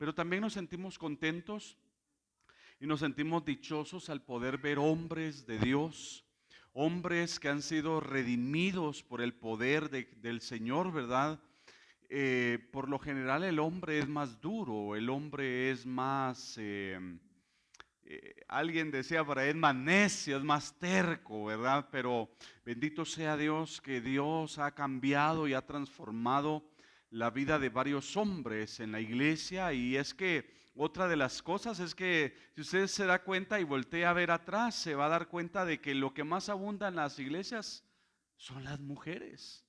pero también nos sentimos contentos y nos sentimos dichosos al poder ver hombres de Dios, hombres que han sido redimidos por el poder del Señor, ¿verdad? Por lo general el hombre es más duro, el hombre es más, alguien decía por ahí, es más necio, es más terco, ¿verdad? Pero bendito sea Dios que Dios ha cambiado y ha transformado la vida de varios hombres en la iglesia. Y es que otra de las cosas es que si usted se da cuenta y voltea a ver atrás, se va a dar cuenta de que lo que más abunda en las iglesias son las mujeres.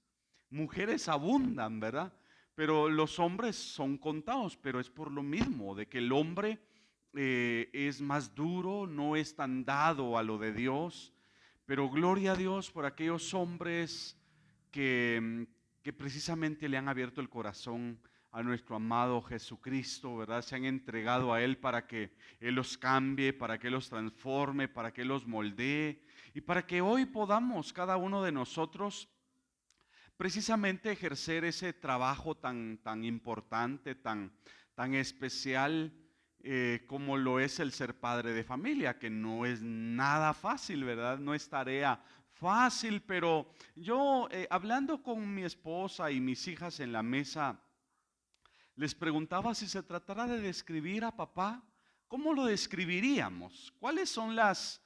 Mujeres abundan, ¿verdad? Pero los hombres son contados, pero es por lo mismo, de que el hombre es más duro, no es tan dado a lo de Dios, pero gloria a Dios por aquellos hombres que, que precisamente le han abierto el corazón a nuestro amado Jesucristo, ¿verdad? Se han entregado a Él para que Él los cambie, para que Él los transforme, para que Él los moldee y para que hoy podamos cada uno de nosotros precisamente ejercer ese trabajo tan importante, tan especial como lo es el ser padre de familia, que no es nada fácil, ¿verdad? No es tarea fácil, pero yo hablando con mi esposa y mis hijas en la mesa, les preguntaba si se tratara de describir a papá, ¿cómo lo describiríamos? ¿Cuáles son las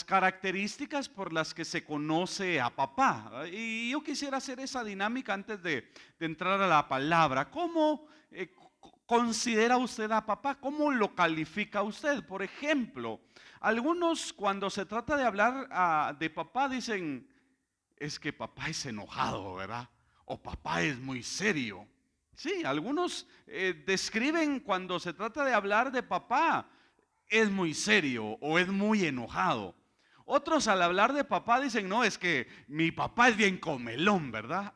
características por las que se conoce a papá? Y yo quisiera hacer esa dinámica antes de entrar a la palabra. ¿Cómo considera usted a papá? ¿Cómo lo califica usted? Por ejemplo, algunos cuando se trata de hablar de papá dicen, es que papá es enojado, ¿verdad? O papá es muy serio. Sí, algunos describen cuando se trata de hablar de papá, es muy serio o es muy enojado. Otros al hablar de papá dicen, no, es que mi papá es bien comelón, ¿verdad?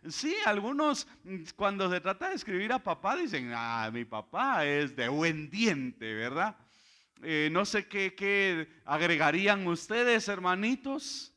Sí, algunos cuando se trata de escribir a papá dicen, ah, mi papá es de buen diente, ¿verdad? No sé qué agregarían ustedes, hermanitos.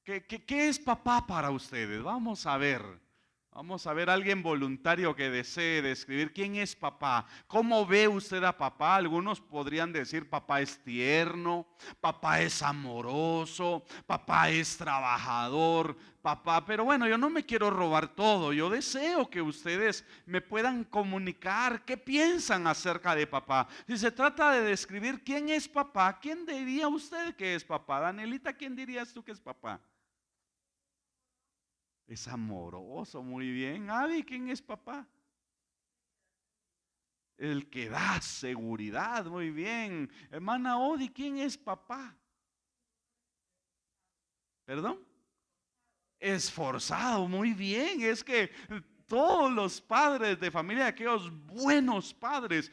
¿Qué es papá para ustedes? Vamos a ver. Vamos a ver alguien voluntario que desee describir quién es papá. ¿Cómo ve usted a papá? Algunos podrían decir papá es tierno, papá es amoroso, papá es trabajador, papá. Pero bueno, yo no me quiero robar todo. Yo deseo que ustedes me puedan comunicar qué piensan acerca de papá. Si se trata de describir quién es papá, ¿quién diría usted que es papá? Danielita, ¿quién dirías tú que es papá? Es amoroso, muy bien. Adi, ¿quién es papá? El que da seguridad, muy bien. Hermana Odi, ¿quién es papá? ¿Perdón? Esforzado, muy bien. Es que todos los padres de familia, aquellos buenos padres,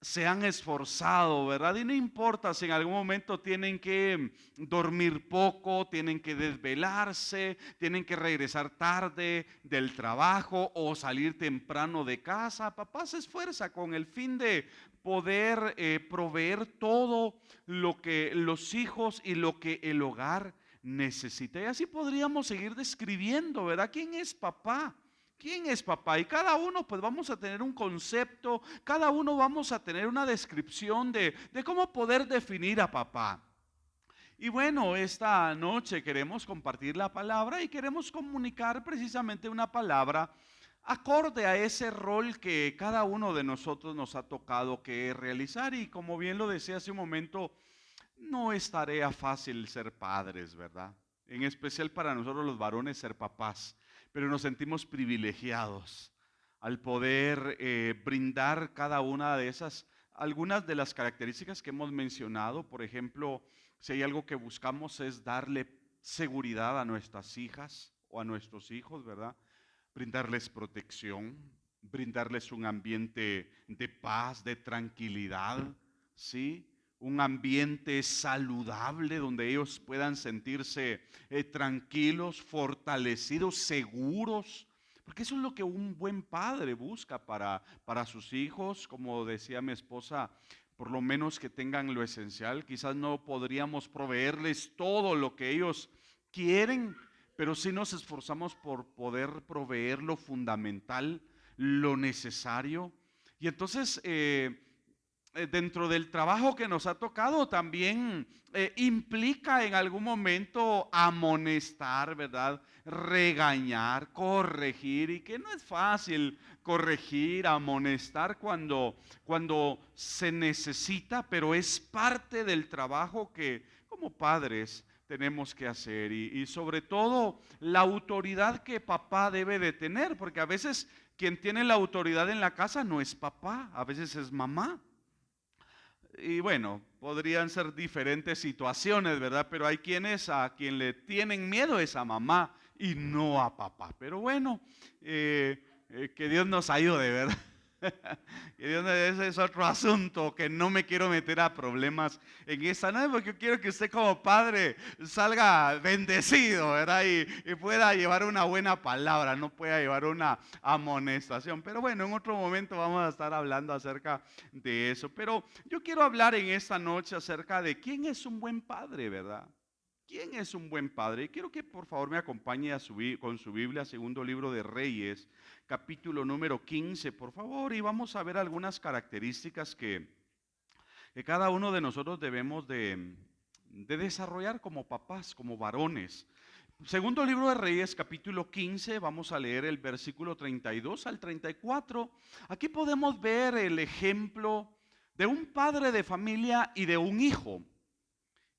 se han esforzado, ¿verdad? Y no importa si en algún momento tienen que dormir poco, tienen que desvelarse, tienen que regresar tarde del trabajo o salir temprano de casa. Papá se esfuerza con el fin de poder proveer todo lo que los hijos y lo que el hogar necesita. Y así podríamos seguir describiendo, ¿verdad? ¿Quién es papá? ¿Quién es papá? Y cada uno pues vamos a tener un concepto, cada uno vamos a tener una descripción de cómo poder definir a papá. Y bueno, esta noche queremos compartir la palabra y queremos comunicar precisamente una palabra acorde a ese rol que cada uno de nosotros nos ha tocado que realizar. Y como bien lo decía hace un momento, no es tarea fácil ser padres, ¿verdad? En especial para nosotros los varones ser papás, pero nos sentimos privilegiados al poder brindar cada una de esas, algunas de las características que hemos mencionado. Por ejemplo, si hay algo que buscamos es darle seguridad a nuestras hijas o a nuestros hijos, ¿verdad? Brindarles protección, brindarles un ambiente de paz, de tranquilidad, ¿sí? Un ambiente saludable donde ellos puedan sentirse tranquilos, fortalecidos, seguros, porque eso es lo que un buen padre busca para sus hijos. Como decía mi esposa, por lo menos que tengan lo esencial. Quizás no podríamos proveerles todo lo que ellos quieren, pero sí nos esforzamos por poder proveer lo fundamental, lo necesario. Y entonces, dentro del trabajo que nos ha tocado también implica en algún momento amonestar, ¿verdad? Regañar, corregir, y que no es fácil corregir, amonestar cuando se necesita, pero es parte del trabajo que como padres tenemos que hacer y sobre todo la autoridad que papá debe de tener, porque a veces quien tiene la autoridad en la casa no es papá, a veces es mamá. Y bueno, podrían ser diferentes situaciones, ¿verdad? Pero hay quienes a quien le tienen miedo es a mamá y no a papá. Pero bueno, que Dios nos ayude, ¿verdad? Ese es otro asunto que no me quiero meter a problemas en esa, no, porque yo quiero que usted como padre salga bendecido, ¿verdad? Y pueda llevar una buena palabra, no pueda llevar una amonestación. Pero bueno, en otro momento vamos a estar hablando acerca de eso. Pero yo quiero hablar en esta noche acerca de quién es un buen padre, ¿verdad? ¿Quién es un buen padre? Quiero que por favor me acompañe con su Biblia, segundo libro de Reyes, capítulo número 15, por favor, y vamos a ver algunas características que cada uno de nosotros debemos de desarrollar como papás, como varones. Segundo libro de Reyes, capítulo 15, vamos a leer el versículo 32 al 34. Aquí podemos ver el ejemplo de un padre de familia y de un hijo.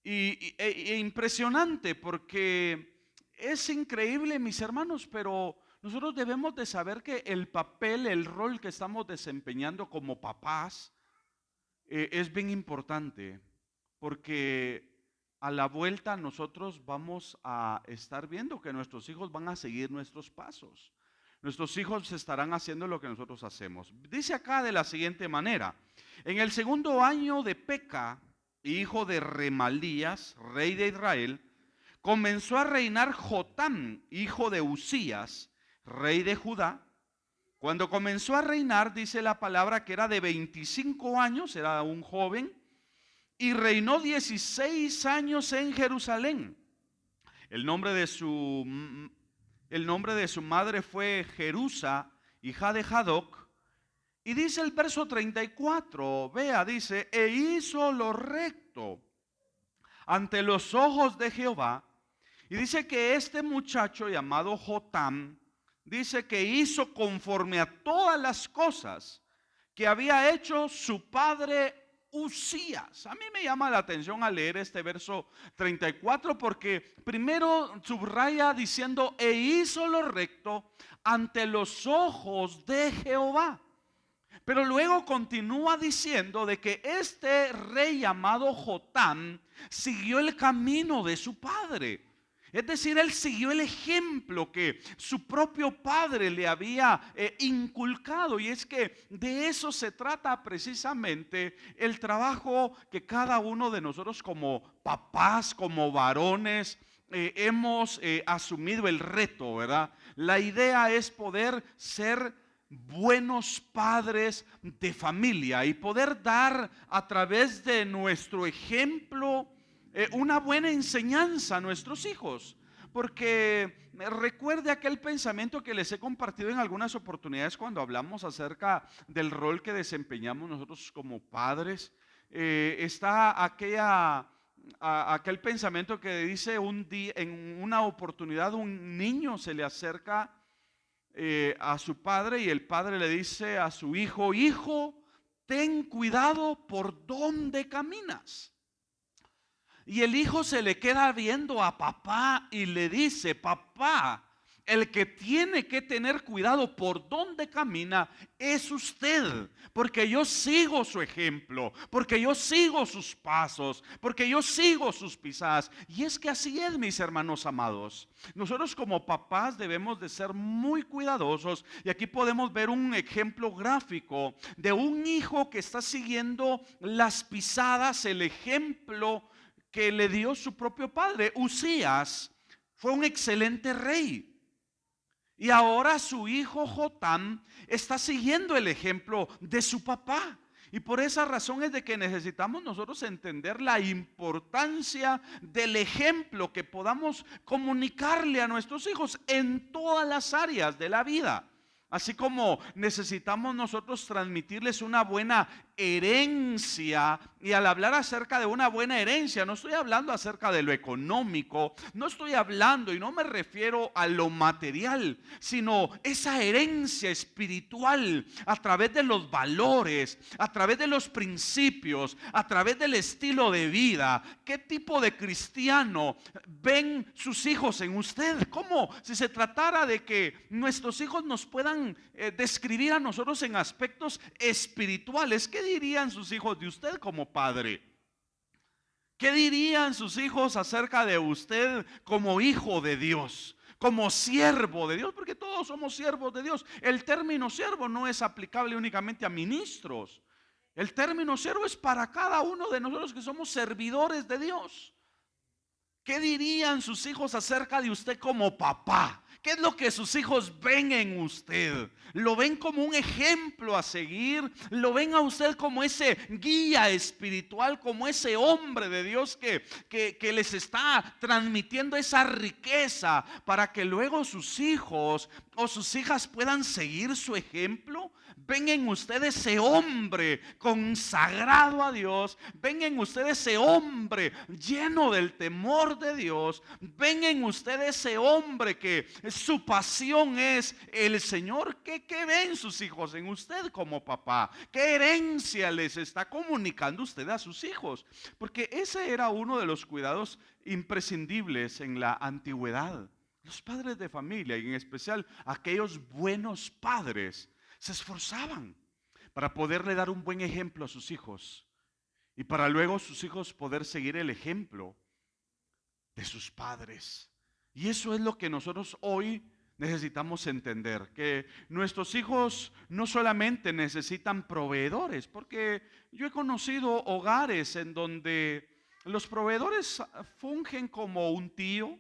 Impresionante porque es increíble, mis hermanos, pero nosotros debemos de saber que el papel, el rol que estamos desempeñando como papás es bien importante, porque a la vuelta nosotros vamos a estar viendo que nuestros hijos van a seguir nuestros pasos. Nuestros hijos estarán haciendo lo que nosotros hacemos. Dice acá de la siguiente manera: en el segundo año de Peca, hijo de Remalías, rey de Israel, comenzó a reinar Jotam, hijo de Usías, rey de Judá. Cuando comenzó a reinar, dice la palabra que era de 25 años, era un joven, y reinó 16 años en Jerusalén. El nombre de su madre fue Jerusa, hija de Jadoc. Y dice el verso 34, vea, dice, e hizo lo recto ante los ojos de Jehová. Y dice que este muchacho llamado Jotam, dice que hizo conforme a todas las cosas que había hecho su padre Usías. A mí me llama la atención al leer este verso 34 porque primero subraya diciendo, e hizo lo recto ante los ojos de Jehová. Pero luego continúa diciendo de que este rey llamado Jotam siguió el camino de su padre. Es decir, él siguió el ejemplo que su propio padre le había inculcado. Y es que de eso se trata precisamente el trabajo que cada uno de nosotros como papás, como varones, hemos asumido el reto, ¿verdad? La idea es poder ser buenos padres de familia y poder dar a través de nuestro ejemplo una buena enseñanza a nuestros hijos. Porque recuerde aquel pensamiento que les he compartido en algunas oportunidades cuando hablamos acerca del rol que desempeñamos nosotros como padres. Está aquel pensamiento que dice un día, en una oportunidad, un niño se le acerca a su padre y el padre le dice a su hijo, hijo, ten cuidado por dónde caminas. Y el hijo se le queda viendo a papá y le dice, papá, el que tiene que tener cuidado por dónde camina es usted, porque yo sigo su ejemplo, porque yo sigo sus pasos, porque yo sigo sus pisadas. Y es que así es, mis hermanos amados. Nosotros como papás debemos de ser muy cuidadosos, y aquí podemos ver un ejemplo gráfico de un hijo que está siguiendo las pisadas, el ejemplo que le dio su propio padre. Usías fue un excelente rey. Y ahora su hijo Jotam está siguiendo el ejemplo de su papá. Y por esa razón es de que necesitamos nosotros entender la importancia del ejemplo que podamos comunicarle a nuestros hijos en todas las áreas de la vida. Así como necesitamos nosotros transmitirles una buena herencia, y al hablar acerca de una buena herencia, no estoy hablando acerca de lo económico, no estoy hablando y no me refiero a lo material, sino esa herencia espiritual a través de los valores, a través de los principios, a través del estilo de vida. ¿Qué tipo de cristiano ven sus hijos en usted? ¿Cómo si se tratara de que nuestros hijos nos puedan describir a nosotros en aspectos espirituales? ¿Qué dirían sus hijos de usted como padre? ¿Qué dirían sus hijos acerca de usted como hijo de Dios, como siervo de Dios? Porque todos somos siervos de Dios. El término siervo no es aplicable únicamente a ministros. El término siervo es para cada uno de nosotros que somos servidores de Dios. ¿Qué dirían sus hijos acerca de usted como papá? ¿Qué es lo que sus hijos ven en usted? ¿Lo ven como un ejemplo a seguir? ¿Lo ven a usted como ese guía espiritual, como ese hombre de Dios que les está transmitiendo esa riqueza para que luego sus hijos o sus hijas puedan seguir su ejemplo? ¿Ven en usted ese hombre consagrado a Dios? ¿Ven en usted ese hombre lleno del temor de Dios? ¿Ven en usted ese hombre que su pasión es el Señor? ¿Qué ven sus hijos en usted como papá? ¿Qué herencia les está comunicando usted a sus hijos? Porque ese era uno de los cuidados imprescindibles en la antigüedad. Los padres de familia, y en especial aquellos buenos padres, se esforzaban para poderle dar un buen ejemplo a sus hijos y para luego sus hijos poder seguir el ejemplo de sus padres. Y eso es lo que nosotros hoy necesitamos entender, que nuestros hijos no solamente necesitan proveedores, porque yo he conocido hogares en donde los proveedores fungen como un tío.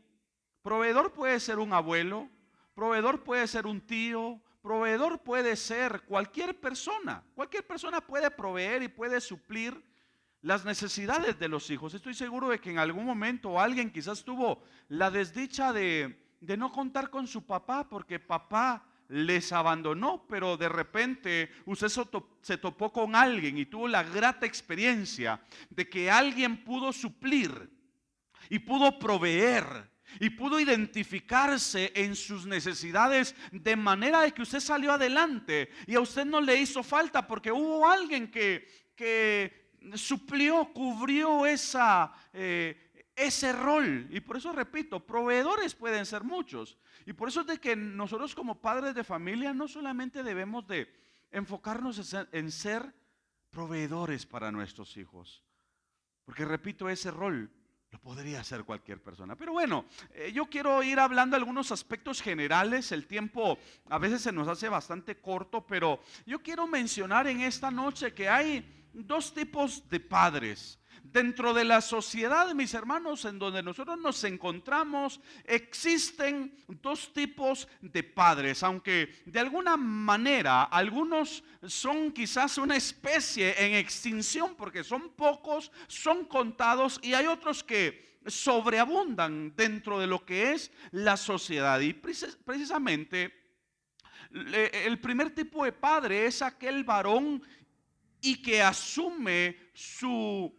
Proveedor puede ser un abuelo, proveedor puede ser un tío, proveedor puede ser cualquier persona. Cualquier persona puede proveer y puede suplir las necesidades de los hijos. Estoy seguro de que en algún momento alguien quizás tuvo la desdicha de no contar con su papá porque papá les abandonó, pero de repente usted se topó con alguien y tuvo la grata experiencia de que alguien pudo suplir y pudo proveer y pudo identificarse en sus necesidades, de manera de que usted salió adelante y a usted no le hizo falta porque hubo alguien que suplió, cubrió ese rol. Y por eso repito, proveedores pueden ser muchos. Y por eso es de que nosotros como padres de familia no solamente debemos de enfocarnos en ser proveedores para nuestros hijos, porque repito, ese rol lo podría hacer cualquier persona. Pero bueno, yo quiero ir hablando algunos aspectos generales. El tiempo a veces se nos hace bastante corto, pero yo quiero mencionar en esta noche que hay dos tipos de padres. Dentro de la sociedad, mis hermanos, en donde nosotros nos encontramos, existen dos tipos de padres, aunque de alguna manera algunos son quizás una especie en extinción porque son pocos, son contados, y hay otros que sobreabundan dentro de lo que es la sociedad. Y precisamente el primer tipo de padre es aquel varón y que asume su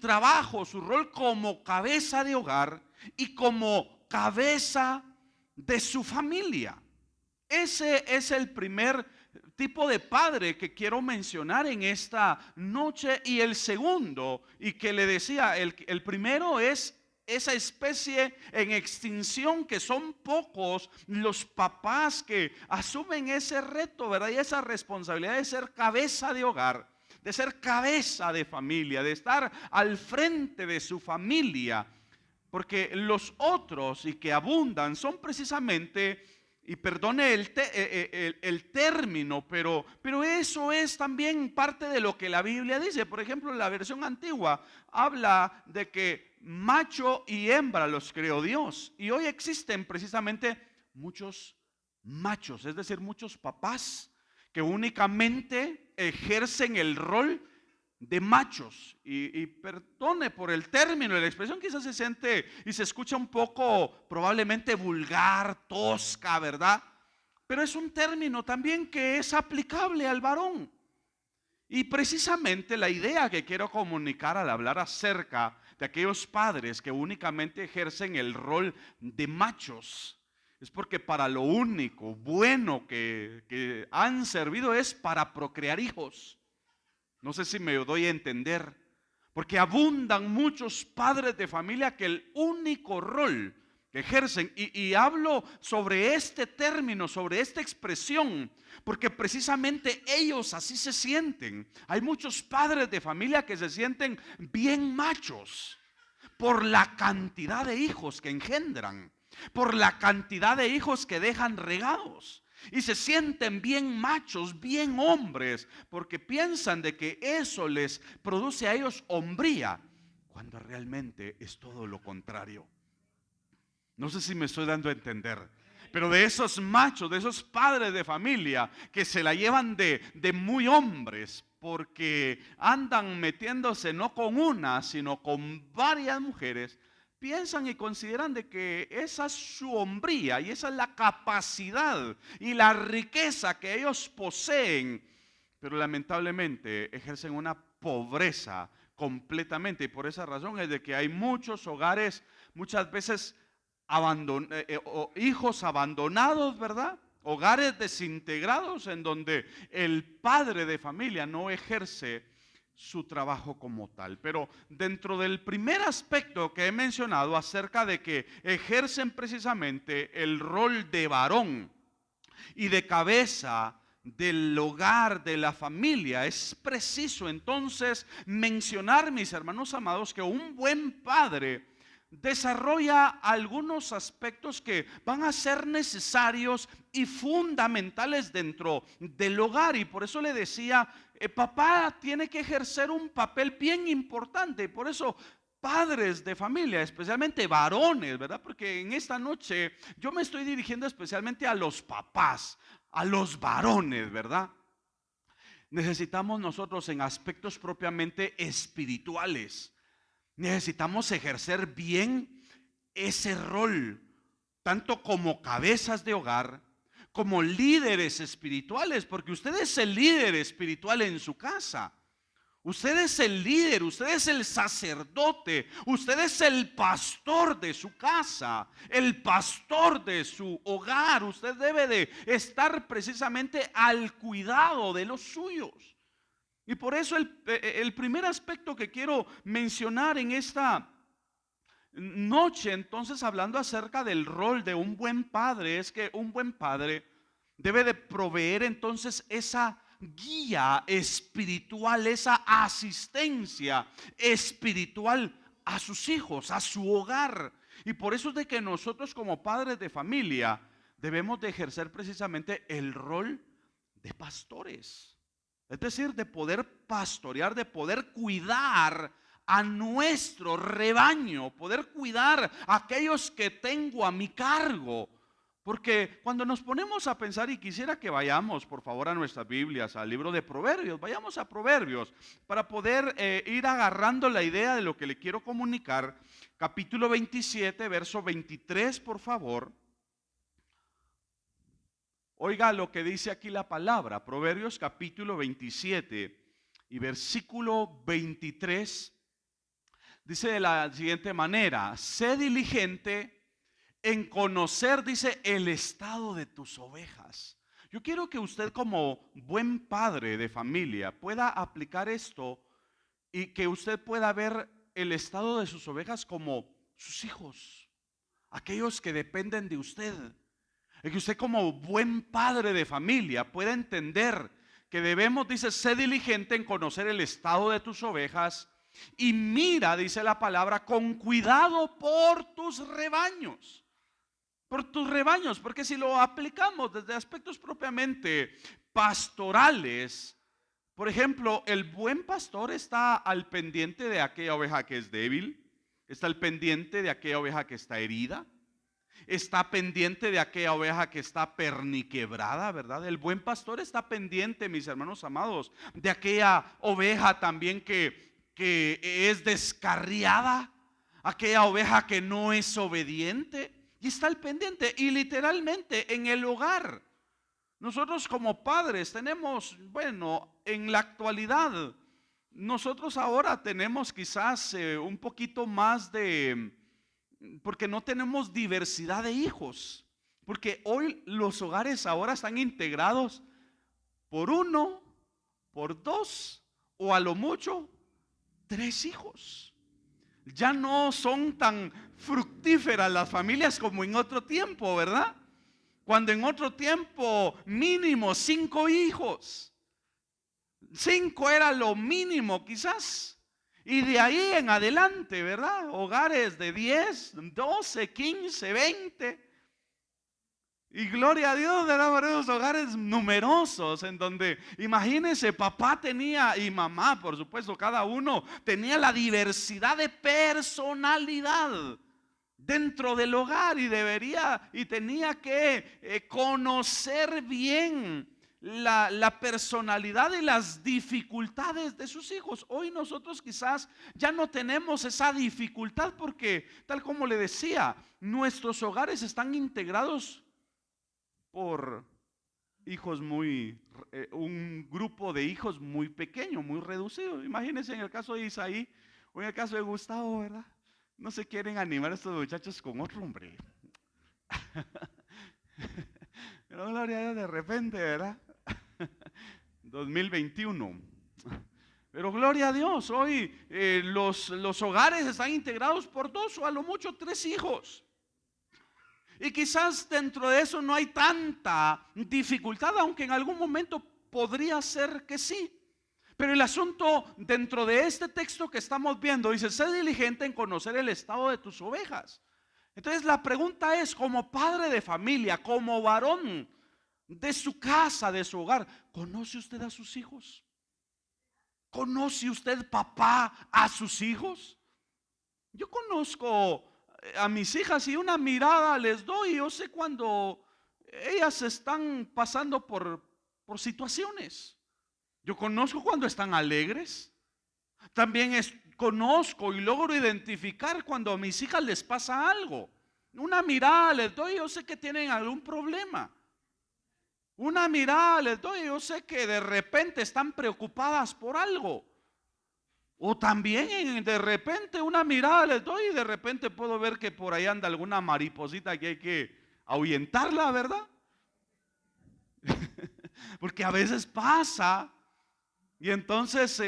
trabajo, su rol como cabeza de hogar y como cabeza de su familia. Ese es el primer tipo de padre que quiero mencionar en esta noche. Y el segundo, y que le decía, el primero es esa especie en extinción, que son pocos los papás que asumen ese reto, ¿verdad? Y esa responsabilidad de ser cabeza de hogar, de ser cabeza de familia, de estar al frente de su familia. Porque los otros, y que abundan, son precisamente, y perdone el término, pero eso es también parte de lo que la Biblia dice. Por ejemplo, la versión antigua habla de que macho y hembra los creó Dios. Y hoy existen precisamente muchos machos, es decir, muchos papás que únicamente ejercen el rol de machos. Y perdone por el término, la expresión quizás se siente y se escucha un poco probablemente vulgar, tosca, ¿verdad? pero es un término también que es aplicable al varón. Y precisamente la idea que quiero comunicar al hablar acerca de aquellos padres que únicamente ejercen el rol de machos es porque para lo único bueno que han servido es para procrear hijos. No sé si me doy a entender, porque abundan muchos padres de familia que el único rol que ejercen, y hablo sobre este término, sobre esta expresión, porque precisamente ellos así se sienten. Hay muchos padres de familia que se sienten bien machos por la cantidad de hijos que engendran, por la cantidad de hijos que dejan regados. Y se sienten bien machos, bien hombres, porque piensan de que eso les produce a ellos hombría, cuando realmente es todo lo contrario. No sé si me estoy dando a entender. Pero de esos machos, de esos padres de familia que se la llevan de muy hombres, porque andan metiéndose no con una, sino con varias mujeres, piensan y consideran de que esa es su hombría y esa es la capacidad y la riqueza que ellos poseen, pero lamentablemente ejercen una pobreza completamente, y por esa razón es de que hay muchos hogares muchas veces hijos abandonados, ¿verdad? Hogares desintegrados en donde el padre de familia no ejerce su trabajo como tal. Pero dentro del primer aspecto que he mencionado acerca de que ejercen precisamente el rol de varón y de cabeza del hogar, de la familia, es preciso entonces mencionar, mis hermanos amados, que un buen padre desarrolla algunos aspectos que van a ser necesarios y fundamentales dentro del hogar. Y por eso le decía, papá tiene que ejercer un papel bien importante. Por eso padres de familia, especialmente varones, ¿verdad? Porque en esta noche yo me estoy dirigiendo especialmente a los papás, a los varones, ¿verdad? Necesitamos nosotros en aspectos propiamente espirituales, necesitamos ejercer bien ese rol, tanto como cabezas de hogar, como líderes espirituales, porque usted es el líder espiritual en su casa. Usted es el líder, usted es el sacerdote, usted es el pastor de su casa, el pastor de su hogar. Usted debe de estar precisamente al cuidado de los suyos. Y por eso el primer aspecto que quiero mencionar en esta noche, entonces, hablando acerca del rol de un buen padre, es que un buen padre debe de proveer entonces esa guía espiritual, esa asistencia espiritual a sus hijos, a su hogar. Y por eso es de que nosotros como padres de familia debemos de ejercer precisamente el rol de pastores. Es decir, de poder pastorear, de poder cuidar a nuestro rebaño, poder cuidar a aquellos que tengo a mi cargo. Porque cuando nos ponemos a pensar, y quisiera que vayamos por favor a nuestras Biblias, al libro de Proverbios, vayamos a Proverbios para poder ir agarrando la idea de lo que le quiero comunicar. Capítulo 27, verso 23, por favor. Oiga lo que dice aquí la palabra, Proverbios capítulo 27 y versículo 23, dice de la siguiente manera: sé diligente en conocer, dice, el estado de tus ovejas. Yo quiero que usted como buen padre de familia pueda aplicar esto y que usted pueda ver el estado de sus ovejas como sus hijos, aquellos que dependen de usted. Es que usted como buen padre de familia pueda entender que debemos, dice, ser diligente en conocer el estado de tus ovejas y mira, dice la palabra, con cuidado por tus rebaños. Por tus rebaños, porque si lo aplicamos desde aspectos propiamente pastorales, por ejemplo, el buen pastor está al pendiente de aquella oveja que es débil, está al pendiente de aquella oveja que está herida, está pendiente de aquella oveja que está perniquebrada, ¿verdad? El buen pastor está pendiente, mis hermanos amados, de aquella oveja también que es descarriada, aquella oveja que no es obediente, y está al pendiente. Y literalmente en el hogar, Nosotros como padres tenemos, bueno, en la actualidad, nosotros ahora tenemos quizás un poquito más porque no tenemos diversidad de hijos, porque hoy los hogares ahora están integrados por uno, por dos o a lo mucho tres hijos. Ya no son tan fructíferas las familias como en otro tiempo, ¿verdad? Cuando en otro tiempo mínimo 5 hijos. 5 era lo mínimo quizás. Y de ahí en adelante, ¿verdad? Hogares de 10, 12, 15, 20. Y gloria a Dios, ¿verdad? Por esos hogares numerosos en donde, imagínense, papá tenía y mamá, por supuesto, cada uno tenía la diversidad de personalidad dentro del hogar y tenía que conocer bien la personalidad y las dificultades de sus hijos. Hoy nosotros quizás ya no tenemos esa dificultad porque, tal como le decía, nuestros hogares están integrados por hijos un grupo de hijos muy pequeño, muy reducido. Imagínense en el caso de Isaí o en el caso de Gustavo, ¿verdad? No se quieren animar estos muchachos con otro hombre. Pero gloria a Dios, de repente, ¿verdad? 2021. Pero gloria a Dios, hoy los hogares están integrados por 2 o a lo mucho 3 hijos. Y quizás dentro de eso no hay tanta dificultad, aunque en algún momento podría ser que sí. Pero el asunto dentro de este texto que estamos viendo dice: sé diligente en conocer el estado de tus ovejas. Entonces la pregunta es, como padre de familia, como varón de su casa, de su hogar, ¿conoce usted a sus hijos? ¿Conoce usted, papá, a sus hijos? Yo conozco a mis hijas y una mirada les doy. Yo sé cuando ellas están pasando por situaciones. Yo conozco cuando están alegres. También conozco y logro identificar cuando a mis hijas les pasa algo. Una mirada les doy, yo sé que tienen algún problema. Una mirada les doy, yo sé que de repente están preocupadas por algo. O también de repente una mirada les doy y de repente puedo ver que por ahí anda alguna mariposita que hay que ahuyentarla, ¿verdad? Porque a veces pasa. Y entonces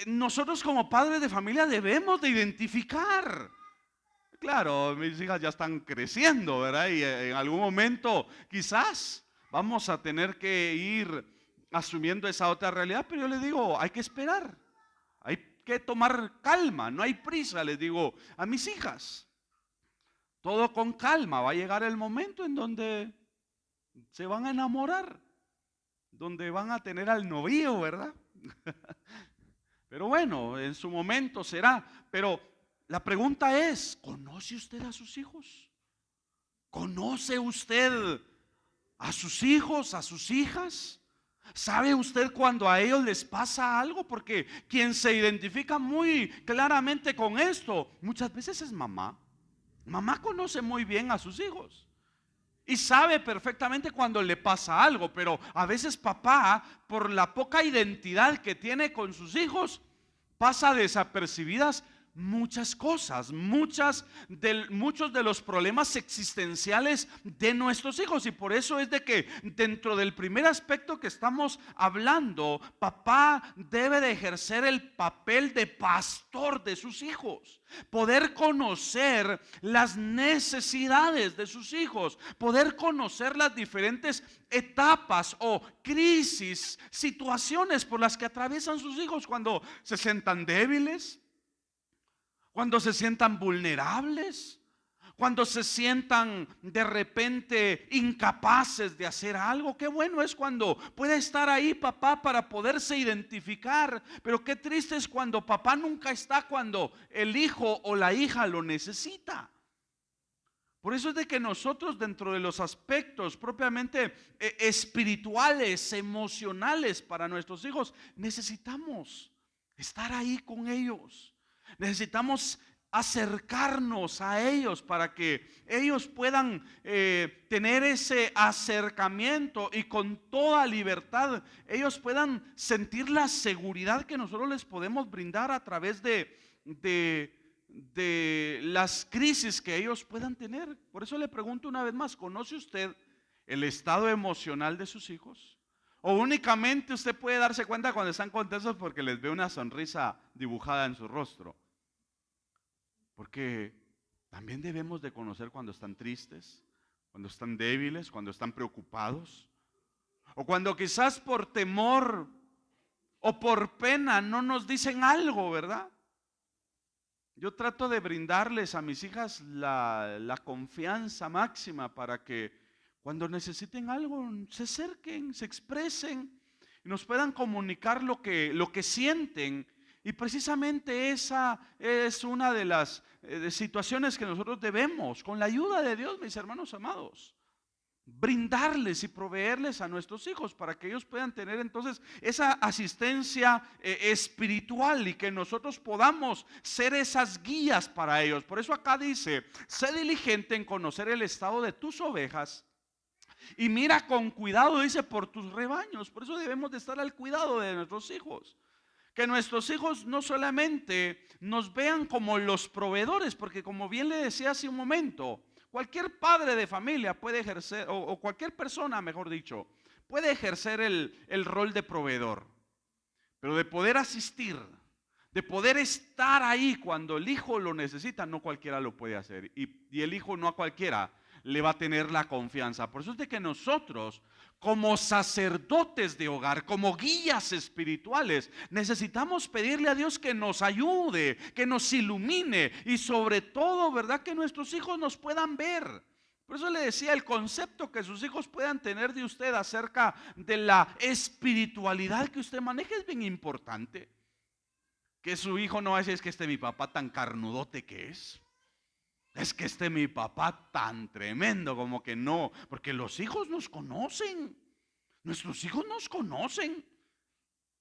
nosotros como padres de familia debemos de identificar. Claro, mis hijas ya están creciendo, ¿verdad? Y en algún momento quizás vamos a tener que ir asumiendo esa otra realidad. Pero yo les digo, hay que esperar. Hay que tomar calma, no hay prisa, les digo a mis hijas. Todo con calma, va a llegar el momento en donde se van a enamorar, donde van a tener al novio, ¿verdad? Pero bueno, en su momento será. Pero la pregunta es, ¿conoce usted a sus hijos? ¿Conoce usted a sus hijos, a sus hijas? ¿Sabe usted cuando a ellos les pasa algo? Porque quien se identifica muy claramente con esto muchas veces es mamá. Mamá conoce muy bien a sus hijos y sabe perfectamente cuando le pasa algo, pero a veces papá, por la poca identidad que tiene con sus hijos, pasa desapercibidas muchas cosas, muchos de los problemas existenciales de nuestros hijos. Y por eso es de que dentro del primer aspecto que estamos hablando, papá debe de ejercer el papel de pastor de sus hijos, poder conocer las necesidades de sus hijos, poder conocer las diferentes etapas o crisis, situaciones por las que atraviesan sus hijos cuando se sientan débiles, cuando se sientan vulnerables, cuando se sientan de repente incapaces de hacer algo. Qué bueno es cuando puede estar ahí papá para poderse identificar, pero qué triste es cuando papá nunca está cuando el hijo o la hija lo necesita. Por eso es de que nosotros, dentro de los aspectos propiamente espirituales, emocionales para nuestros hijos, necesitamos estar ahí con ellos. Necesitamos acercarnos a ellos para que ellos puedan tener ese acercamiento y con toda libertad ellos puedan sentir la seguridad que nosotros les podemos brindar a través de las crisis que ellos puedan tener. Por eso le pregunto una vez más, ¿conoce usted el estado emocional de sus hijos? ¿O únicamente usted puede darse cuenta cuando están contentos porque les ve una sonrisa dibujada en su rostro? Porque también debemos de conocer cuando están tristes, cuando están débiles, cuando están preocupados, o cuando quizás por temor o por pena no nos dicen algo, ¿verdad? Yo trato de brindarles a mis hijas la confianza máxima para que cuando necesiten algo se acerquen, se expresen y nos puedan comunicar lo que sienten. Y precisamente esa es una de las situaciones que nosotros debemos, con la ayuda de Dios, mis hermanos amados, brindarles y proveerles a nuestros hijos para que ellos puedan tener entonces esa asistencia espiritual y que nosotros podamos ser esas guías para ellos. Por eso acá dice: sé diligente en conocer el estado de tus ovejas y mira con cuidado, dice, por tus rebaños. Por eso debemos de estar al cuidado de nuestros hijos. Que nuestros hijos no solamente nos vean como los proveedores, porque como bien le decía hace un momento, cualquier padre de familia puede ejercer, o cualquier persona, mejor dicho, puede ejercer el rol de proveedor. Pero de poder asistir, de poder estar ahí cuando el hijo lo necesita, no cualquiera lo puede hacer. Y el hijo no a cualquiera le va a tener la confianza. Por eso es de que nosotros, como sacerdotes de hogar, como guías espirituales, necesitamos pedirle a Dios que nos ayude, que nos ilumine y sobre todo, ¿verdad?, que nuestros hijos nos puedan ver. Por eso le decía, el concepto que sus hijos puedan tener de usted acerca de la espiritualidad que usted maneja es bien importante. Que su hijo no va a decir: es que mi papá tan carnudote que es que mi papá tan tremendo, como que no, porque los hijos nos conocen, nuestros hijos nos conocen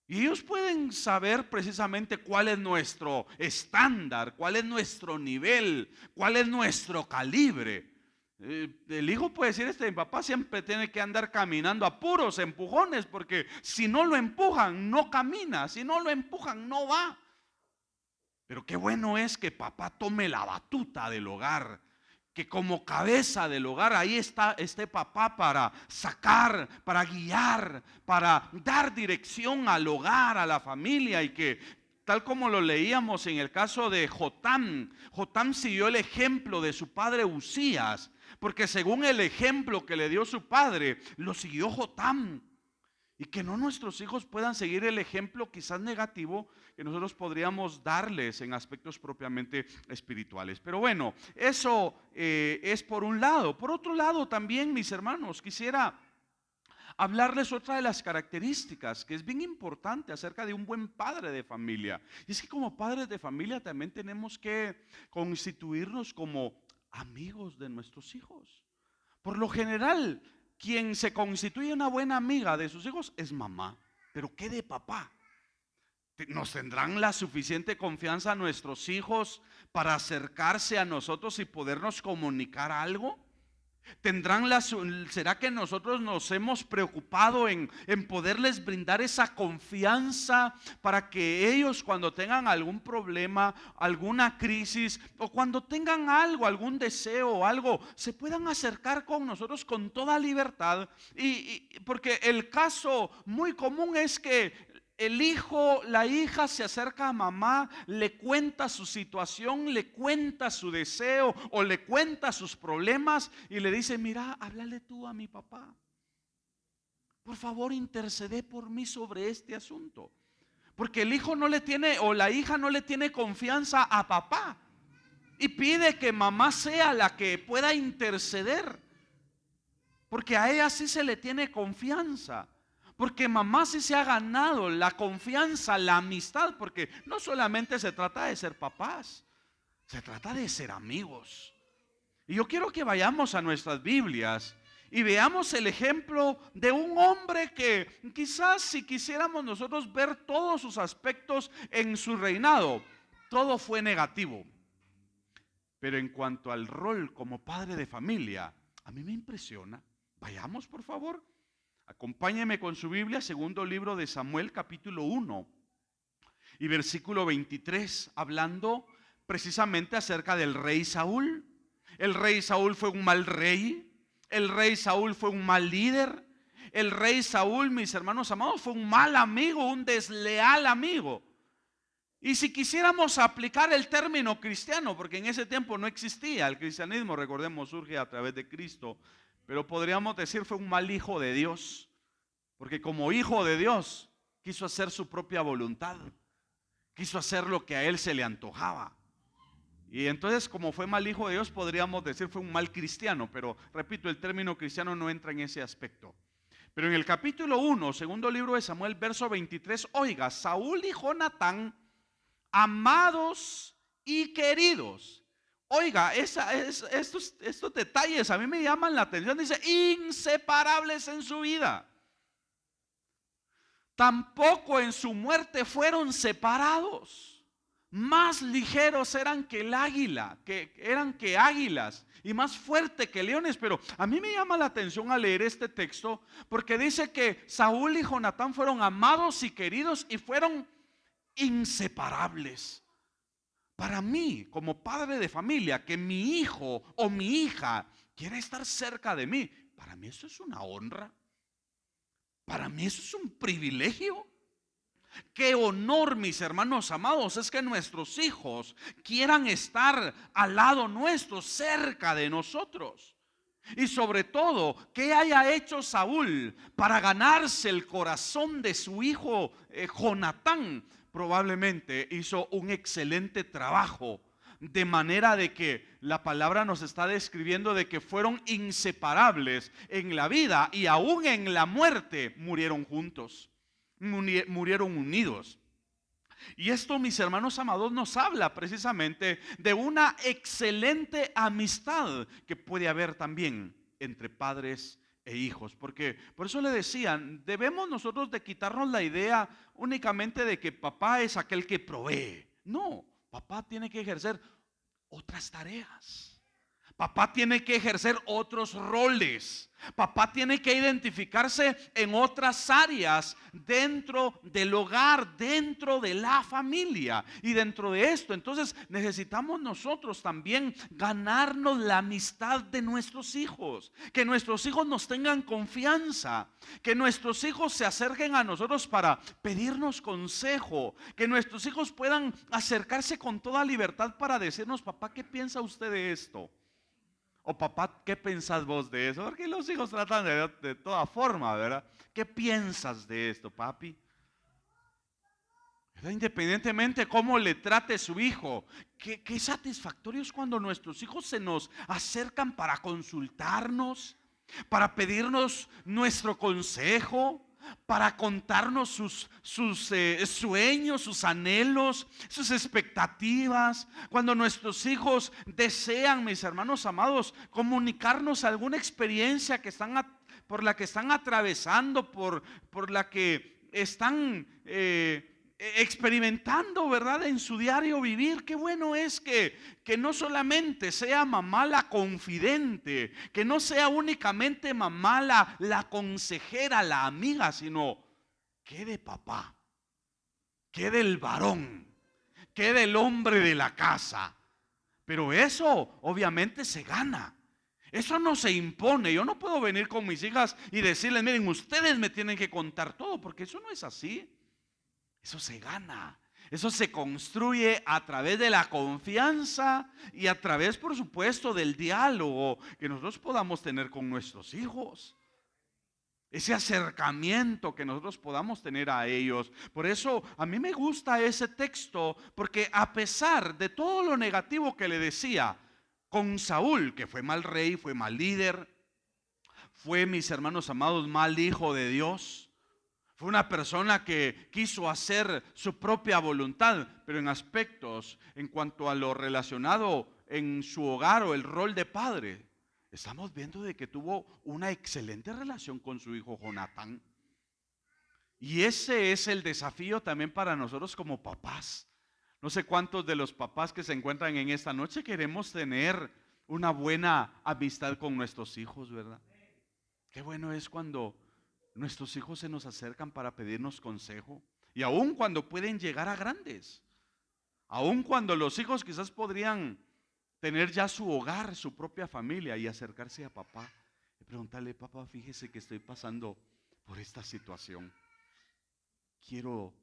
y ellos pueden saber precisamente cuál es nuestro estándar, cuál es nuestro nivel, cuál es nuestro calibre. El hijo puede decir: mi papá siempre tiene que andar caminando a puros empujones, porque si no lo empujan no camina, si no lo empujan no va. Pero qué bueno es que papá tome la batuta del hogar, que como cabeza del hogar ahí está este papá para sacar, para guiar, para dar dirección al hogar, a la familia. Y que tal como lo leíamos en el caso de Jotam, Jotam siguió el ejemplo de su padre Usías, porque según el ejemplo que le dio su padre, lo siguió Jotam. Y que no nuestros hijos puedan seguir el ejemplo quizás negativo que nosotros podríamos darles en aspectos propiamente espirituales. Pero bueno, eso es por un lado. Por otro lado también, mis hermanos, quisiera hablarles otra de las características que es bien importante acerca de un buen padre de familia. Y es que como padres de familia también tenemos que constituirnos como amigos de nuestros hijos. Por lo general, quien se constituye una buena amiga de sus hijos es mamá. Pero ¿qué de papá? ¿Nos tendrán la suficiente confianza nuestros hijos para acercarse a nosotros y podernos comunicar algo? ¿Será que nosotros nos hemos preocupado en poderles brindar esa confianza para que ellos, cuando tengan algún problema, alguna crisis, o cuando tengan algo, algún deseo o algo, se puedan acercar con nosotros con toda libertad? Porque el caso muy común es que el hijo, la hija se acerca a mamá, le cuenta su situación, le cuenta su deseo o le cuenta sus problemas y le dice: mira, háblale tú a mi papá. Por favor, intercede por mí sobre este asunto. Porque el hijo no le tiene, o la hija no le tiene confianza a papá y pide que mamá sea la que pueda interceder. Porque a ella sí se le tiene confianza. Porque mamá sí se ha ganado la confianza, la amistad, porque no solamente se trata de ser papás, se trata de ser amigos. Y yo quiero que vayamos a nuestras Biblias y veamos el ejemplo de un hombre que quizás, si quisiéramos nosotros ver todos sus aspectos en su reinado, todo fue negativo. Pero en cuanto al rol como padre de familia, a mí me impresiona. Vayamos, por favor. Acompáñeme con su Biblia, segundo libro de Samuel, capítulo 1 y versículo 23, hablando precisamente acerca del rey Saúl. El rey Saúl fue un mal rey, el rey Saúl fue un mal líder, el rey Saúl, mis hermanos amados, fue un mal amigo, un desleal amigo. Y si quisiéramos aplicar el término cristiano, porque en ese tiempo no existía el cristianismo, recordemos, surge a través de Cristo, pero podríamos decir fue un mal hijo de Dios, porque como hijo de Dios quiso hacer su propia voluntad, quiso hacer lo que a él se le antojaba. Y entonces, como fue mal hijo de Dios, podríamos decir fue un mal cristiano, pero repito, el término cristiano no entra en ese aspecto. Pero en el capítulo 1, segundo libro de Samuel, verso 23, oiga, Saúl y Jonatán, amados y queridos. Oiga, estos detalles a mí me llaman la atención. Dice, inseparables en su vida. Tampoco en su muerte fueron separados. Más ligeros eran que el águila, eran que águilas, y más fuerte que leones. Pero a mí me llama la atención al leer este texto, porque dice que Saúl y Jonatán fueron amados y queridos y fueron inseparables. Para mí, como padre de familia, que mi hijo o mi hija quiera estar cerca de mí, para mí eso es una honra. Para mí eso es un privilegio. Qué honor, mis hermanos amados, es que nuestros hijos quieran estar al lado nuestro, cerca de nosotros. Y sobre todo, ¿qué haya hecho Saúl para ganarse el corazón de su hijo Jonatán? Probablemente hizo un excelente trabajo, de manera de que la palabra nos está describiendo de que fueron inseparables en la vida y aún en la muerte murieron juntos, murieron unidos. Y esto, mis hermanos amados, nos habla precisamente de una excelente amistad que puede haber también entre padres e hijos. Porque por eso le decían, debemos nosotros de quitarnos la idea únicamente de que papá es aquel que provee. No, papá tiene que ejercer otras tareas. Papá tiene que ejercer otros roles. Papá tiene que identificarse en otras áreas dentro del hogar, dentro de la familia. Y dentro de esto, entonces necesitamos nosotros también ganarnos la amistad de nuestros hijos. Que nuestros hijos nos tengan confianza. Que nuestros hijos se acerquen a nosotros para pedirnos consejo. Que nuestros hijos puedan acercarse con toda libertad para decirnos, papá, ¿qué piensa usted de esto? O papá, ¿qué pensás vos de eso? Porque los hijos tratan de toda forma, ¿verdad? ¿Qué piensas de esto, papi? Independientemente de cómo le trate su hijo, qué satisfactorio es cuando nuestros hijos se nos acercan para consultarnos, para pedirnos nuestro consejo, para contarnos sus sueños, sus anhelos, sus expectativas. Cuando nuestros hijos desean, mis hermanos amados, comunicarnos alguna experiencia que por la que están atravesando, por la que están experimentando, ¿verdad? En su diario vivir. Qué bueno es que no solamente sea mamá la confidente, que no sea únicamente mamá la consejera, la amiga, sino que de papá, que del varón, que del hombre de la casa. Pero eso obviamente se gana. Eso no se impone. Yo no puedo venir con mis hijas y decirles, miren, ustedes me tienen que contar todo, porque eso no es así. Eso se gana, eso se construye a través de la confianza y a través, por supuesto, del diálogo que nosotros podamos tener con nuestros hijos. Ese acercamiento que nosotros podamos tener a ellos. Por eso a mí me gusta ese texto, porque a pesar de todo lo negativo que le decía con Saúl, que fue mal rey, fue mal líder, fue, mis hermanos amados, mal hijo de Dios. Fue una persona que quiso hacer su propia voluntad, pero en aspectos, en cuanto a lo relacionado en su hogar o el rol de padre, estamos viendo de que tuvo una excelente relación con su hijo Jonatán. Y ese es el desafío también para nosotros como papás. No sé cuántos de los papás que se encuentran en esta noche queremos tener una buena amistad con nuestros hijos, ¿verdad? Qué bueno es cuando nuestros hijos se nos acercan para pedirnos consejo. Y aun cuando pueden llegar a grandes. Aun cuando los hijos quizás podrían tener ya su hogar, su propia familia y acercarse a papá y preguntarle: papá, fíjese que estoy pasando por esta situación. Quiero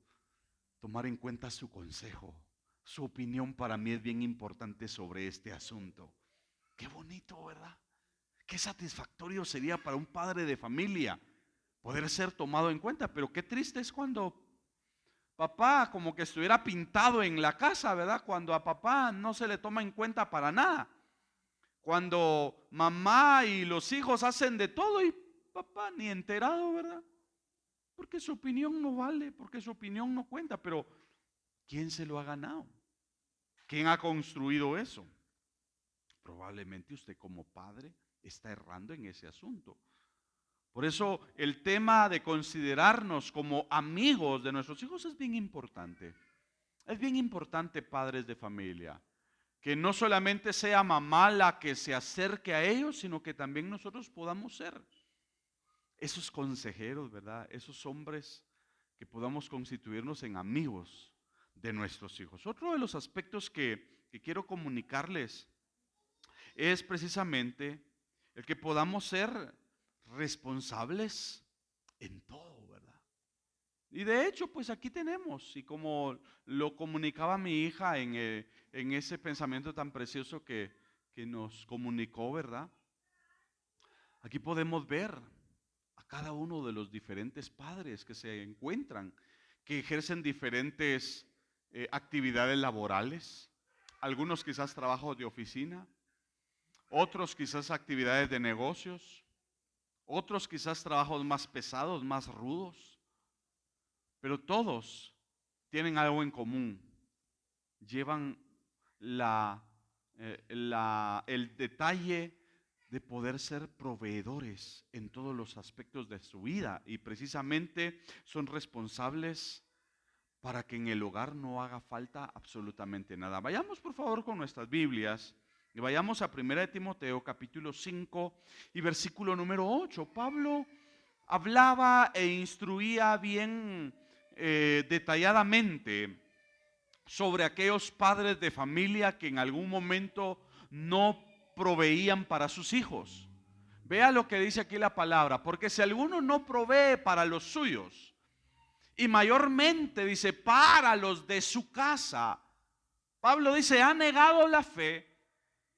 tomar en cuenta su consejo. Su opinión para mí es bien importante sobre este asunto. Qué bonito, ¿verdad? Qué satisfactorio sería para un padre de familia poder ser tomado en cuenta, pero qué triste es cuando papá como que estuviera pintado en la casa, ¿verdad? Cuando a papá no se le toma en cuenta para nada. Cuando mamá y los hijos hacen de todo y papá ni enterado, ¿verdad? Porque su opinión no vale, porque su opinión no cuenta, pero ¿quién se lo ha ganado? ¿Quién ha construido eso? Probablemente usted como padre está errando en ese asunto. Por eso el tema de considerarnos como amigos de nuestros hijos es bien importante. Es bien importante, padres de familia, que no solamente sea mamá la que se acerque a ellos, sino que también nosotros podamos ser esos consejeros, ¿verdad? Esos hombres que podamos constituirnos en amigos de nuestros hijos. Otro de los aspectos que quiero comunicarles es precisamente el que podamos ser responsables en todo, ¿verdad? Y de hecho, pues aquí tenemos, y como lo comunicaba mi hija en ese pensamiento tan precioso que nos comunicó, ¿verdad? Aquí podemos ver a cada uno de los diferentes padres que se encuentran, que ejercen diferentes actividades laborales, algunos quizás trabajos de oficina, otros quizás actividades de negocios, otros quizás trabajos más pesados, más rudos, pero todos tienen algo en común. Llevan el detalle de poder ser proveedores en todos los aspectos de su vida y precisamente son responsables para que en el hogar no haga falta absolutamente nada. Vayamos por favor con nuestras Biblias y vayamos a 1 Timoteo capítulo 5 y versículo número 8. Pablo hablaba e instruía bien detalladamente sobre aquellos padres de familia que en algún momento no proveían para sus hijos. Vea lo que dice aquí la palabra: porque si alguno no provee para los suyos, y mayormente dice para los de su casa, Pablo dice, ha negado la fe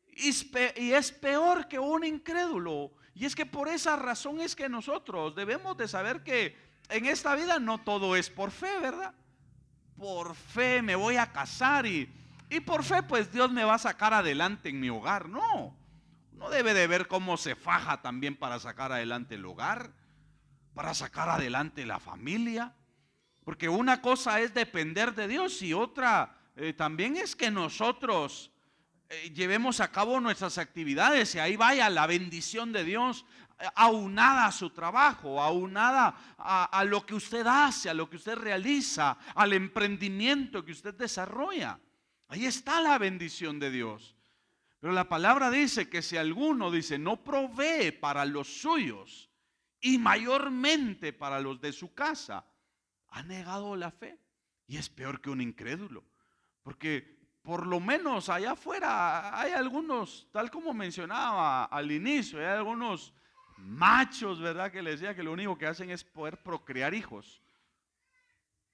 y es peor que un incrédulo. Y es que por esa razón es que nosotros debemos de saber que en esta vida no todo es por fe, ¿verdad? Por fe me voy a casar y por fe pues Dios me va a sacar adelante en mi hogar. No, uno debe de ver cómo se faja también para sacar adelante el hogar, para sacar adelante la familia. Porque una cosa es depender de Dios y otra también es que nosotros llevemos a cabo nuestras actividades y ahí vaya la bendición de Dios aunada a su trabajo, aunada a lo que usted hace, a lo que usted realiza, al emprendimiento que usted desarrolla. Ahí está la bendición de Dios. Pero la palabra dice que si alguno dice no provee para los suyos y mayormente para los de su casa, ha negado la fe y es peor que un incrédulo. Porque por lo menos allá afuera hay algunos, tal como mencionaba al inicio, hay algunos machos, ¿verdad? Que les decía que lo único que hacen es poder procrear hijos.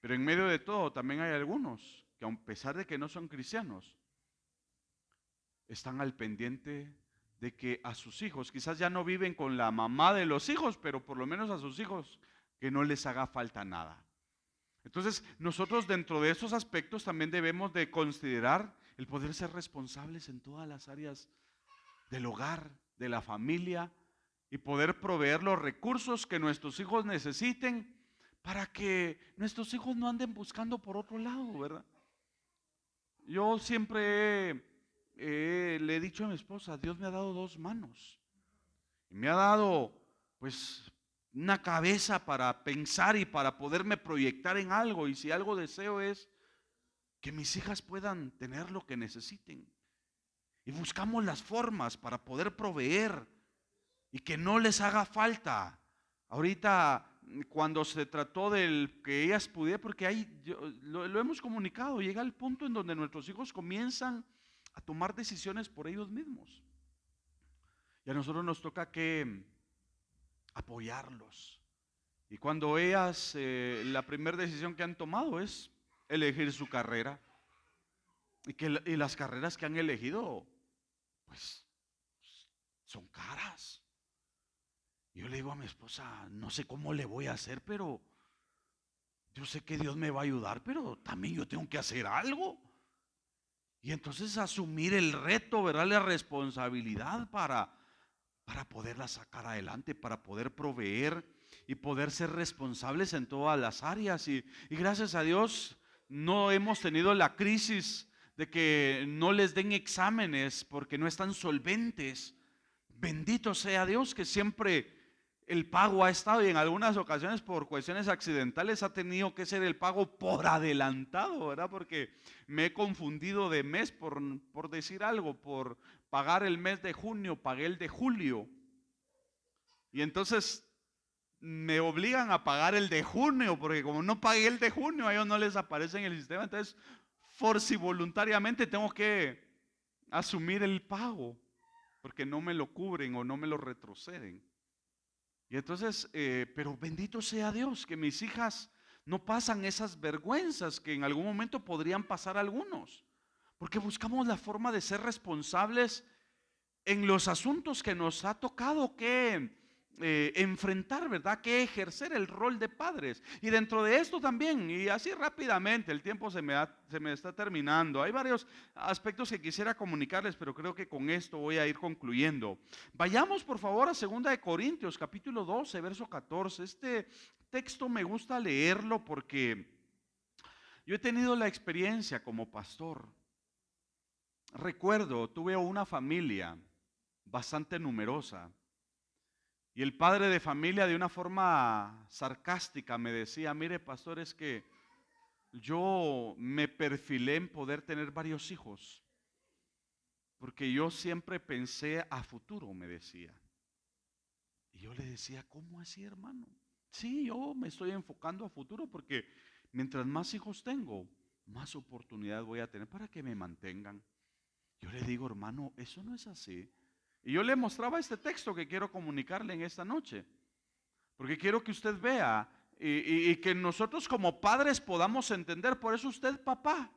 Pero en medio de todo también hay algunos que a pesar de que no son cristianos, están al pendiente de que a sus hijos, quizás ya no viven con la mamá de los hijos, pero por lo menos a sus hijos, que no les haga falta nada. Entonces, nosotros dentro de esos aspectos también debemos de considerar el poder ser responsables en todas las áreas del hogar, de la familia y poder proveer los recursos que nuestros hijos necesiten para que nuestros hijos no anden buscando por otro lado, ¿verdad? Yo siempre le he dicho a mi esposa, Dios me ha dado dos manos y me ha dado pues una cabeza para pensar y para poderme proyectar en algo, y si algo deseo es que mis hijas puedan tener lo que necesiten. Y buscamos las formas para poder proveer y que no les haga falta. Ahorita, cuando se trató del que ellas pudieran, porque ahí lo hemos comunicado, llega el punto en donde nuestros hijos comienzan a tomar decisiones por ellos mismos. Y a nosotros nos toca que apoyarlos. Y cuando ellas, la primera decisión que han tomado es elegir su carrera. Y las carreras que han elegido, pues, son caras. Yo le digo a mi esposa, no sé cómo le voy a hacer, pero yo sé que Dios me va a ayudar, pero también yo tengo que hacer algo. Y entonces asumir el reto, ¿verdad? La responsabilidad para poderla sacar adelante, para poder proveer y poder ser responsables en todas las áreas. Y gracias a Dios no hemos tenido la crisis de que no les den exámenes porque no están solventes. Bendito sea Dios que siempre el pago ha estado, y en algunas ocasiones por cuestiones accidentales ha tenido que ser el pago por adelantado, ¿verdad? Porque me he confundido de mes por decir algo, por pagar el mes de junio, pagué el de julio. Y entonces me obligan a pagar el de junio, porque como no pagué el de junio, a ellos no les aparece en el sistema. Entonces, si voluntariamente tengo que asumir el pago, porque no me lo cubren o no me lo retroceden. Y entonces, pero bendito sea Dios que mis hijas no pasan esas vergüenzas que en algún momento podrían pasar algunos, porque buscamos la forma de ser responsables en los asuntos que nos ha tocado que enfrentar, ¿verdad? Que ejercer el rol de padres. Y dentro de esto también, y así rápidamente, el tiempo se me está terminando. Hay varios aspectos que quisiera comunicarles, pero creo que con esto voy a ir concluyendo. Vayamos por favor a 2 Corintios, capítulo 12, verso 14. Este texto me gusta leerlo porque yo he tenido la experiencia como pastor. Recuerdo, tuve una familia bastante numerosa. Y el padre de familia de una forma sarcástica me decía, mire pastor, es que yo me perfilé en poder tener varios hijos, porque yo siempre pensé a futuro, me decía. Y yo le decía, ¿cómo así, hermano? Sí, yo me estoy enfocando a futuro porque mientras más hijos tengo, más oportunidad voy a tener para que me mantengan. Yo le digo, hermano, eso no es así. Y yo le mostraba este texto que quiero comunicarle en esta noche, porque quiero que usted vea y que nosotros como padres podamos entender. Por eso usted, papá,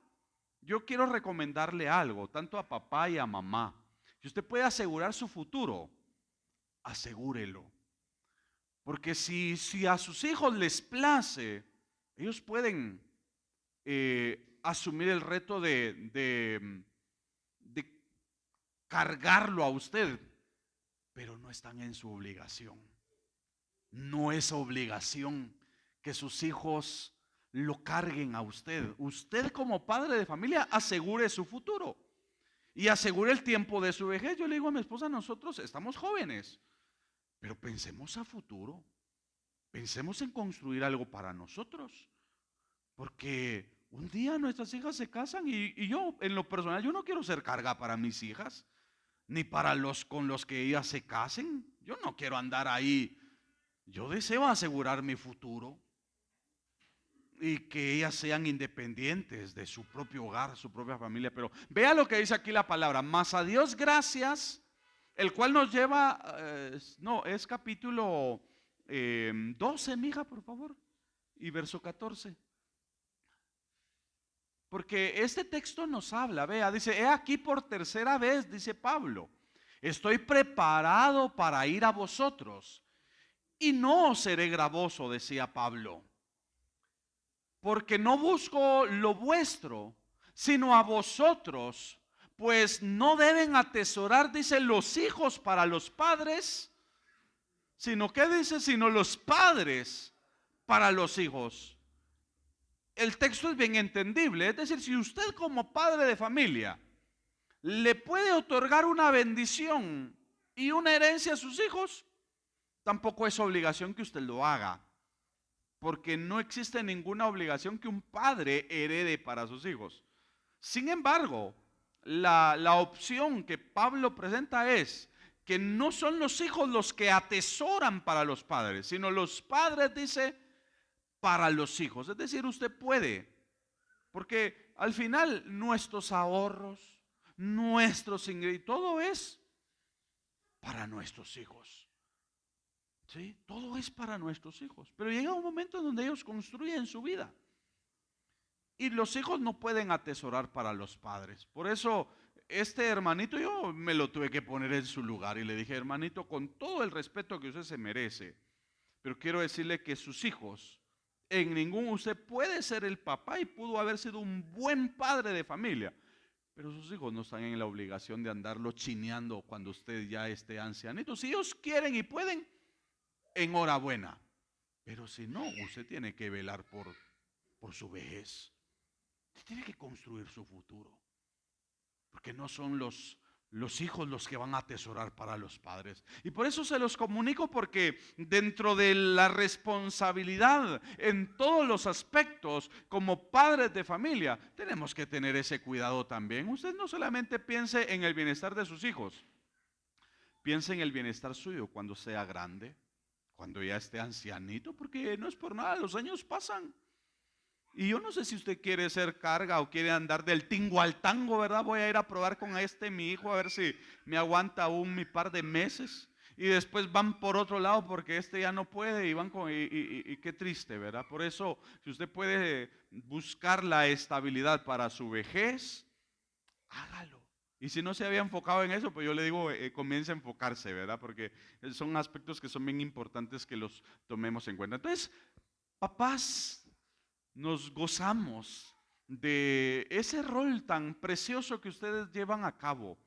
yo quiero recomendarle algo, tanto a papá y a mamá. Si usted puede asegurar su futuro, asegúrelo. Porque si a sus hijos les place, ellos pueden asumir el reto de cargarlo a usted, pero no están en su obligación. No es obligación que sus hijos lo carguen a usted. Usted como padre de familia asegure su futuro y asegure el tiempo de su vejez. Yo le digo a mi esposa, nosotros estamos jóvenes, pero pensemos a futuro. Pensemos en construir algo para nosotros, porque un día nuestras hijas se casan y yo, en lo personal, yo no quiero ser carga para mis hijas, ni para los con los que ellas se casen. Yo no quiero andar ahí. Yo deseo asegurar mi futuro y que ellas sean independientes de su propio hogar, su propia familia. Pero vea lo que dice aquí la palabra, mas a Dios gracias, el cual nos lleva, no, es capítulo 12, mija, por favor, y verso 14. Porque este texto nos habla, vea, dice, he aquí por tercera vez, dice Pablo, estoy preparado para ir a vosotros y no seré gravoso, decía Pablo, porque no busco lo vuestro, sino a vosotros, pues no deben atesorar, dice, los hijos para los padres, sino que dice, sino los padres para los hijos. El texto es bien entendible, es decir, si usted como padre de familia le puede otorgar una bendición y una herencia a sus hijos, tampoco es obligación que usted lo haga, porque no existe ninguna obligación que un padre herede para sus hijos. Sin embargo, la opción que Pablo presenta es que no son los hijos los que atesoran para los padres, sino los padres, dice, para los hijos. Es decir, usted puede, porque al final nuestros ahorros, nuestros ingresos, todo es para nuestros hijos. ¿Sí? Todo es para nuestros hijos. Pero llega un momento en donde ellos construyen su vida. Y los hijos no pueden atesorar para los padres. Por eso, este hermanito yo me lo tuve que poner en su lugar y le dije, hermanito, con todo el respeto que usted se merece, pero quiero decirle que sus hijos, en ningún, usted puede ser el papá y pudo haber sido un buen padre de familia, pero sus hijos no están en la obligación de andarlo chineando cuando usted ya esté ancianito. Si ellos quieren y pueden, enhorabuena. Pero si no, usted tiene que velar por su vejez. Usted tiene que construir su futuro. Porque no son los hijos los que van a atesorar para los padres. Y por eso se los comunico, porque dentro de la responsabilidad en todos los aspectos como padres de familia, tenemos que tener ese cuidado también. Usted no solamente piense en el bienestar de sus hijos, piense en el bienestar suyo cuando sea grande, cuando ya esté ancianito, porque no es por nada, los años pasan. Y yo no sé si usted quiere ser carga o quiere andar del tingo al tango, ¿verdad? Voy a ir a probar con mi hijo a ver si me aguanta aún mi par de meses. Y después van por otro lado porque ya no puede y van y qué triste, ¿verdad? Por eso, si usted puede buscar la estabilidad para su vejez, hágalo. Y si no se había enfocado en eso, pues yo le digo, comience a enfocarse, ¿verdad? Porque son aspectos que son bien importantes que los tomemos en cuenta. Entonces, papás, nos gozamos de ese rol tan precioso que ustedes llevan a cabo.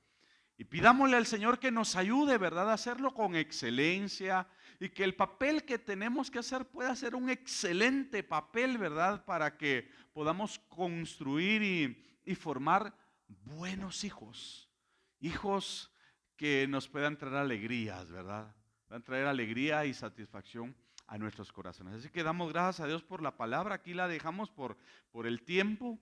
Y pidámosle al Señor que nos ayude, ¿verdad?, a hacerlo con excelencia y que el papel que tenemos que hacer pueda ser un excelente papel, ¿verdad?, para que podamos construir y formar buenos hijos. Hijos que nos puedan traer alegrías, ¿verdad? Puedan traer alegría y satisfacción a nuestros corazones. Así que damos gracias a Dios por la palabra. Aquí la dejamos por el tiempo.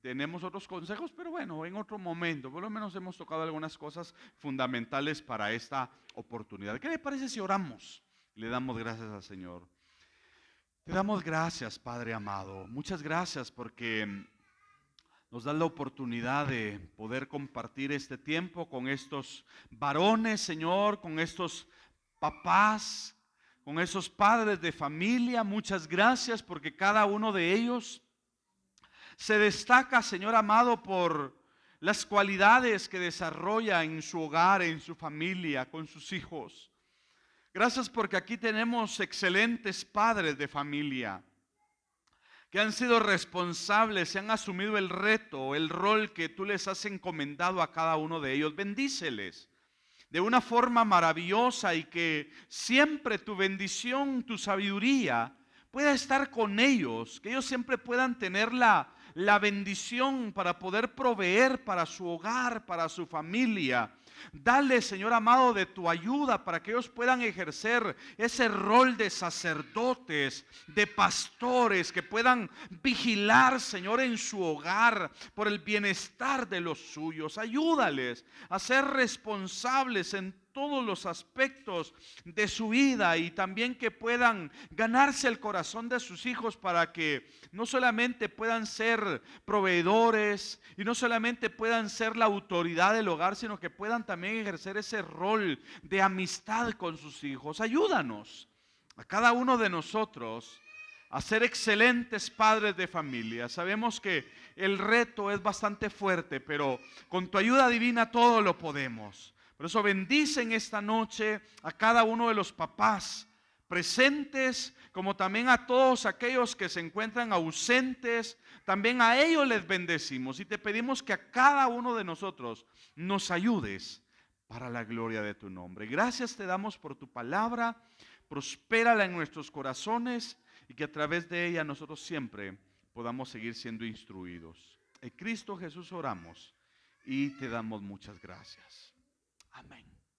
Tenemos otros consejos, pero bueno, en otro momento. Por lo menos hemos tocado algunas cosas fundamentales para esta oportunidad. ¿Qué le parece si oramos? Le damos gracias al Señor. Te damos gracias, Padre amado. Muchas gracias porque nos da la oportunidad de poder compartir este tiempo con estos varones, Señor, con estos papás, con esos padres de familia. Muchas gracias porque cada uno de ellos se destaca, Señor amado, por las cualidades que desarrolla en su hogar, en su familia, con sus hijos. Gracias porque aquí tenemos excelentes padres de familia que han sido responsables, se han asumido el reto, el rol que tú les has encomendado a cada uno de ellos. Bendíceles de una forma maravillosa y que siempre tu bendición, tu sabiduría pueda estar con ellos, que ellos siempre puedan tener la bendición para poder proveer para su hogar, para su familia. Dale, Señor amado, de tu ayuda para que ellos puedan ejercer ese rol de sacerdotes, de pastores, que puedan vigilar, Señor, en su hogar por el bienestar de los suyos. Ayúdales a ser responsables en todos los aspectos de su vida y también que puedan ganarse el corazón de sus hijos para que no solamente puedan ser proveedores y no solamente puedan ser la autoridad del hogar, sino que puedan también ejercer ese rol de amistad con sus hijos. Ayúdanos a cada uno de nosotros a ser excelentes padres de familia. Sabemos que el reto es bastante fuerte, pero con tu ayuda divina todo lo podemos. Por eso bendice en esta noche a cada uno de los papás presentes, como también a todos aquellos que se encuentran ausentes. También a ellos les bendecimos y te pedimos que a cada uno de nosotros nos ayudes para la gloria de tu nombre. Gracias te damos por tu palabra, prospérala en nuestros corazones y que a través de ella nosotros siempre podamos seguir siendo instruidos. En Cristo Jesús oramos y te damos muchas gracias. Amén.